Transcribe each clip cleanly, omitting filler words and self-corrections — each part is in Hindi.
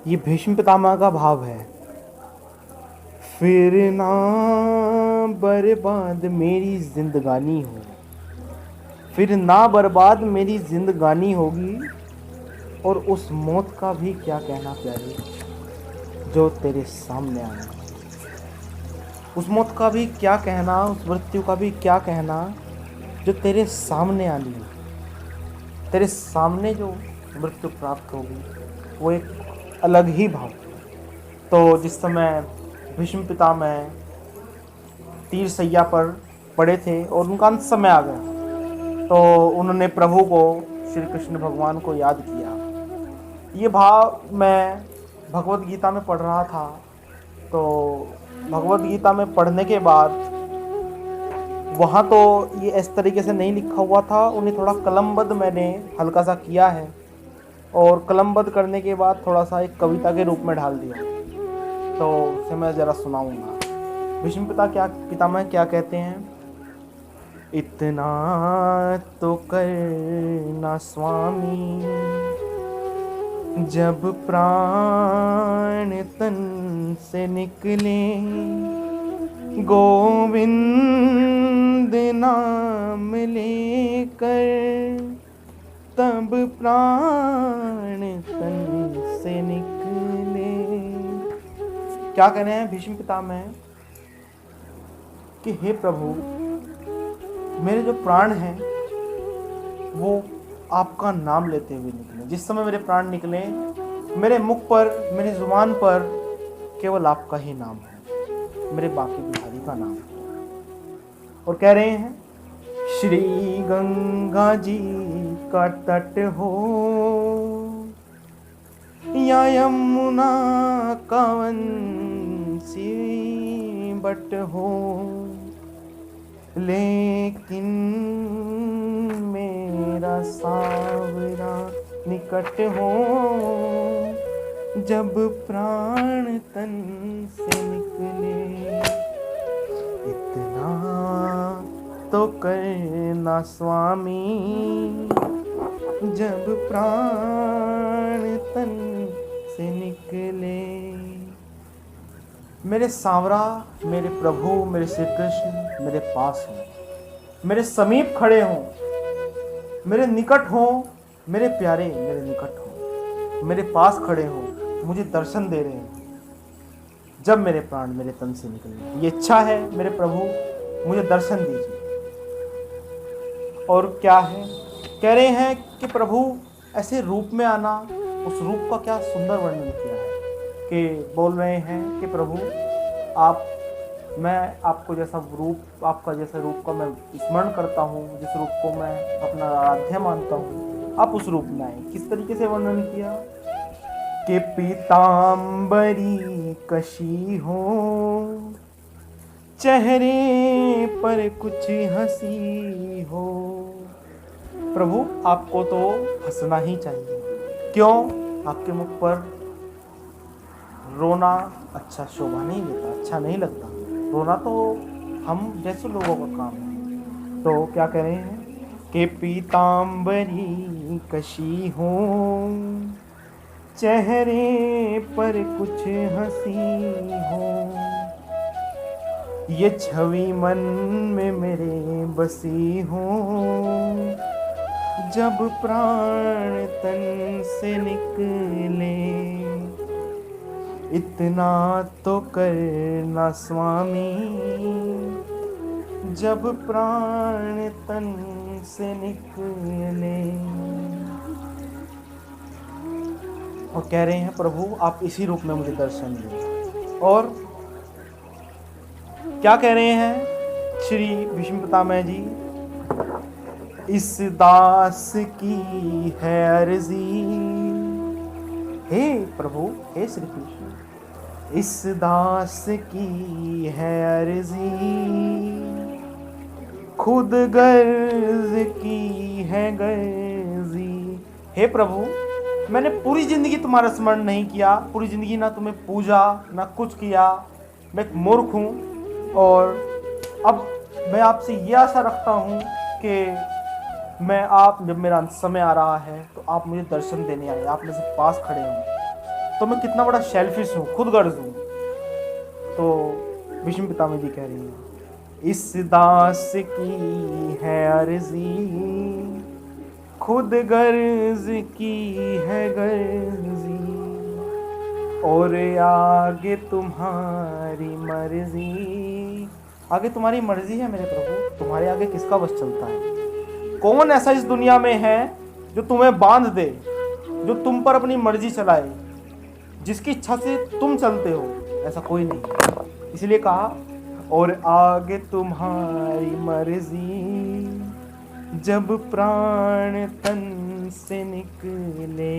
ये भीष्म पितामह का भाव है। फिर ना बर्बाद मेरी जिंदगानी हो, फिर ना बर्बाद मेरी जिंदगानी होगी, और उस मौत का भी क्या कहना प्यारे जो तेरे सामने आनी है। उस मौत का भी क्या कहना, उस मृत्यु का भी क्या कहना जो तेरे सामने आनी है। तेरे सामने जो मृत्यु प्राप्त होगी वो एक अलग ही भाव। तो जिस समय भीष्म पितामह तीर सैया पर पड़े थे और उनका अंत समय आ गया, तो उन्होंने प्रभु को, श्री कृष्ण भगवान को याद किया। ये भाव मैं भगवत गीता में पढ़ रहा था। तो भगवत गीता में पढ़ने के बाद वहाँ तो ये इस तरीके से नहीं लिखा हुआ था, उन्हें थोड़ा कलमबद्ध मैंने हल्का सा किया है, और कलमबद्ध करने के बाद थोड़ा सा एक कविता के रूप में ढाल दिया। तो उसे मैं ज़रा सुनाऊंगा। भीष्म पितामह क्या कहते हैं। इतना तो करना स्वामी, जब प्राण तन से निकले, गोविंद नाम लेकर तब प्राण तन से निकले। क्या कह रहे हैं भीष्म पितामह कि हे प्रभु, मेरे जो प्राण हैं वो आपका नाम लेते हुए निकले। जिस समय मेरे प्राण निकले, मेरे मुख पर, मेरी जुबान पर केवल आपका ही नाम है, मेरे बाकी बिहारी का नाम है। और कह रहे हैं, श्री गंगा जी का तट हो या यमुना का वंशी बट हो, लेकिन मेरा सावरा निकट हो, जब प्राण तन से निकले। इतना तो करना स्वामी, जब प्राण तन से निकले। मेरे सांवरा, मेरे प्रभु, मेरे श्री कृष्ण मेरे पास हों, मेरे समीप खड़े हों, मेरे निकट हों, मेरे प्यारे मेरे निकट हों, मेरे पास खड़े हों, मुझे दर्शन दे रहे हैं जब मेरे प्राण मेरे तन से निकले। ये इच्छा है मेरे प्रभु, मुझे दर्शन दीजिए। और क्या है, कह रहे हैं कि प्रभु ऐसे रूप में आना, उस रूप का क्या सुंदर वर्णन किया है कि बोल रहे हैं कि प्रभु आप, मैं आपको जैसा रूप, आपका जैसा रूप का मैं स्मरण करता हूँ, जिस रूप को मैं अपना आराध्य मानता हूँ, आप उस रूप में आए। किस तरीके से वर्णन किया कि पीताम्बरी कशी हो, चेहरे पर कुछ हंसी हो। प्रभु आपको तो हंसना ही चाहिए। क्यों? आपके मुख पर रोना अच्छा शोभा नहीं देता, अच्छा नहीं लगता। रोना तो हम जैसे लोगों का काम है। तो क्या कह रहे हैं कि पीताम्बरी कशी हो, चेहरे पर कुछ हंसी हो, ये छवि मन में मेरे बसी हो, जब प्राण तन से निकले। इतना तो करना स्वामी, जब प्राण तन से निकले। और कह रहे हैं प्रभु आप इसी रूप में मुझे दर्शन दें। और क्या कह रहे हैं श्री भीष्म पितामह जी, इस दास की है अर्जी, हे प्रभु, हे श्री कृष्ण, इस दास की है अर्जी, खुद गर्ज की है गर्जी। हे प्रभु, मैंने पूरी जिंदगी तुम्हारा स्मरण नहीं किया, पूरी जिंदगी ना तुम्हें पूजा ना कुछ किया, मैं एक मूर्ख हूँ। और अब मैं आपसे ये आशा रखता हूँ कि मैं, आप जब मेरा समय आ रहा है तो आप मुझे दर्शन देने आए, आप मेरे से पास खड़े हों। तो मैं कितना बड़ा सेल्फिश हूँ, खुद गर्ज हूँ। तो भीष्म पितामह जी कह रही हैं, इस दास की है अर्जी, खुद गर्ज की है गर्जी, और आगे तुम्हारी मर्जी। आगे तुम्हारी मर्जी है मेरे प्रभु, तुम्हारे आगे किसका बस चलता है? कौन ऐसा इस दुनिया में है जो तुम्हें बांध दे, जो तुम पर अपनी मर्जी चलाए, जिसकी इच्छा से तुम चलते हो? ऐसा कोई नहीं। इसलिए कहा, और आगे तुम्हारी मर्जी, जब प्राण तन से निकले।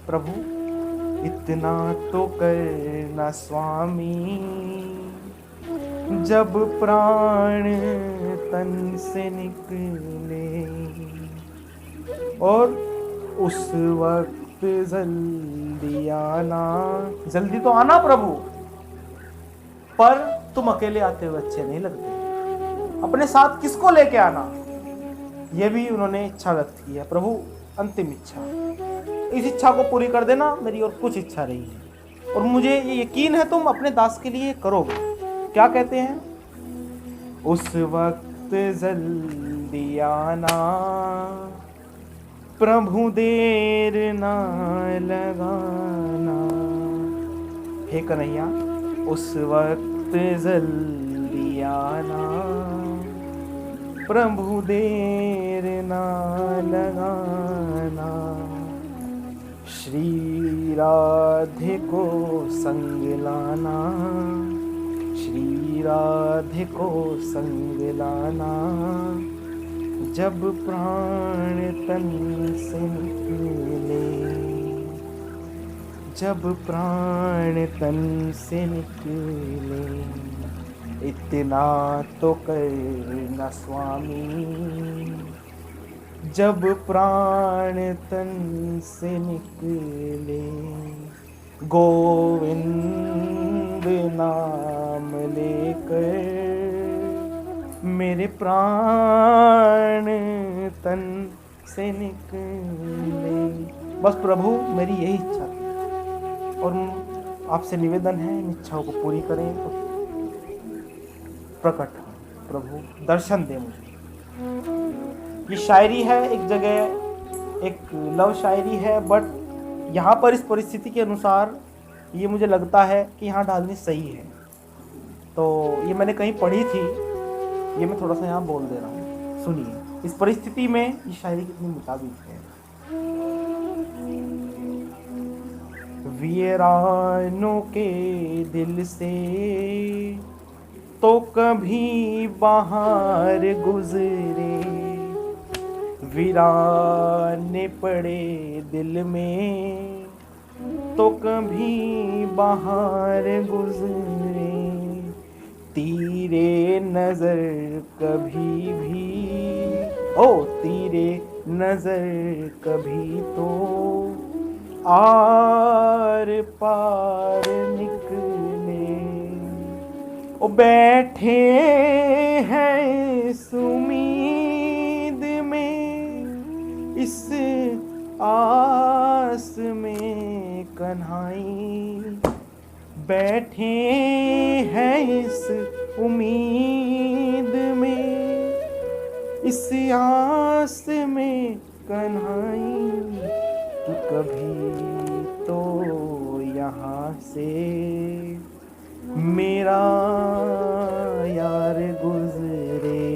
प्रभु इतना तो करना स्वामी, जब प्राण तन से निकले, और उस वक्त जल्दी आना। जल्दी तो आना प्रभु, पर तुम अकेले आते हुए अच्छे नहीं लगते, अपने साथ किसको लेके आना? यह भी उन्होंने इच्छा व्यक्त की है। प्रभु अंतिम इच्छा, इस इच्छा को पूरी कर देना, मेरी और कुछ इच्छा नहीं है, और मुझे ये यकीन है तुम अपने दास के लिए करोगे। क्या कहते हैं? उस वक्त जल्दी आना, प्रभु देर ना लगाना। हे कन्हैया, उस वक्त जल्दी आना, प्रभु देर ना लगाना। श्री राधे को संग लाना, श्री राधे को संग लाना, जब प्राण तन से निकले, जब प्राण तन से निकले। इतना तो करना स्वामी, जब प्राण तन से निकले। गोविंद नाम लेकर मेरे प्राण तन से निकले। बस प्रभु मेरी यही इच्छा थी, और आपसे निवेदन है इन इच्छाओं को पूरी करें। तो प्रकट हो प्रभु, दर्शन दे मुझे। ये शायरी है, एक जगह एक लव शायरी है, बट यहाँ पर इस परिस्थिति के अनुसार ये मुझे लगता है कि यहाँ डालनी सही है। तो ये मैंने कहीं पढ़ी थी, ये मैं थोड़ा सा यहाँ बोल दे रहा हूँ, सुनिए। इस परिस्थिति में ये शायरी कितनी मुताबिक है। वीरानों के दिल से तो कभी बाहर गुजरे, वीराने पड़े दिल में तो कभी बाहर गुजरे। तीरे नजर कभी भी, ओ तीरे नजर कभी तो आर पार निकले। ओ बैठे हैं इस उम्मीद में, इस आस में कन्हाई, बैठे हैं इस उम्मीद में, इस आस में कन्हाई, कि कभी तो यहाँ से मेरा यार गुजरे,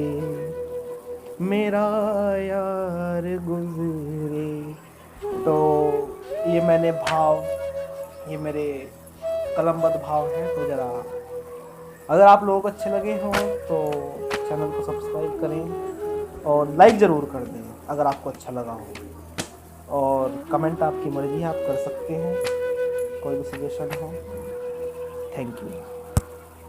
मेरा यार गुजरे। तो ये मैंने भाव, ये मेरे कलमबद्ध भाव हैं। तो ज़रा अगर आप लोगों को अच्छे लगे हों तो चैनल को सब्सक्राइब करें और लाइक ज़रूर कर दें अगर आपको अच्छा लगा हो। और कमेंट आपकी मर्ज़ी है, आप कर सकते हैं, कोई भी सजेशन हो। Thank you.